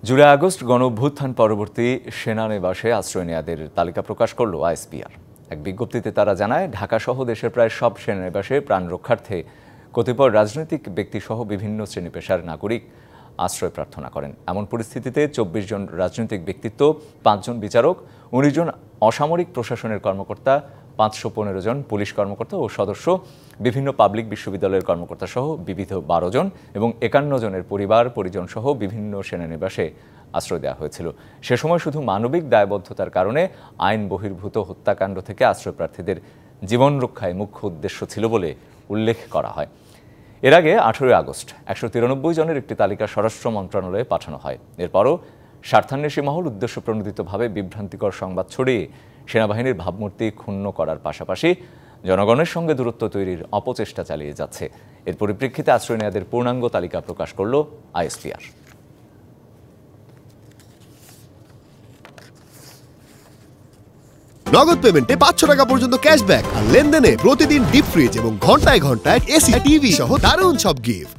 July August গণঅভ্যুত্থান পরবর্তী সেনানিবাসে আশ্রয় নেয়াদের তালিকা প্রকাশ করল আইএসপিআর। এক বিজ্ঞপ্তিতে তারা জানায়, ঢাকাসহ দেশের প্রায় সব সেনানিবাসে প্রাণ রক্ষার্থে কতিপয় রাজনৈতিক ব্যক্তিসহ বিভিন্ন শ্রেণী পেশার নাগরিক আশ্রয় প্রার্থনা করেন। এমন পরিস্থিতিতে ২৪ জন রাজনৈতিক ব্যক্তিত্ব, ৫ জন বিচারক, ১৯ জন অসামরিক প্রশাসনের কর্মকর্তা, ৫১৫ জন পুলিশ কর্মকর্তা ও সদস্য, বিভিন্ন পাবলিক বিশ্ববিদ্যালয়ের কর্মকর্তা সহ বিবিধ ১২ জন এবং ৫১ জনের পরিবার পরিজন সহ বিভিন্ন সেনানিবাসে আশ্রয় দেওয়া হয়েছিল। সে সময় শুধু মানবিক দায়বদ্ধতার কারণে আইন বহির্ভূত হত্যাকাণ্ড থেকে আশ্রয়প্রার্থীদের জীবন রক্ষায় মুখ্য উদ্দেশ্য ছিল বলে উল্লেখ করা হয়। এর আগে ১৮ আগস্ট ১৯৩ জনের একটি তালিকা স্বরাষ্ট্র মন্ত্রণালয়ে পাঠানো হয়। এরপরও স্বার্থান্বেষী মহল উদ্দেশ্যপ্রণোদিতভাবে বিভ্রান্তিকর সংবাদ ছড়িয়ে সেনাবাহিনীর ভাবমূর্তি ক্ষুণ্ণ করার পাশাপাশি জনগণের সঙ্গে দূরত্ব তৈরির অপচেষ্টা চালিয়ে যাচ্ছে। এর পরিপ্রেক্ষিতে আশ্রয় নেয়াদের পূর্ণাঙ্গ তালিকা প্রকাশ করল আইএসপিআর। নগদ পেমেন্টে ৫০০ টাকা পর্যন্ত ক্যাশব্যাক আর লেনদেনে প্রতিদিন ডিপ ফ্রিজ এবং ঘন্টায় ঘন্টায় এসি টিভি সহ দারুণ সব গিফট।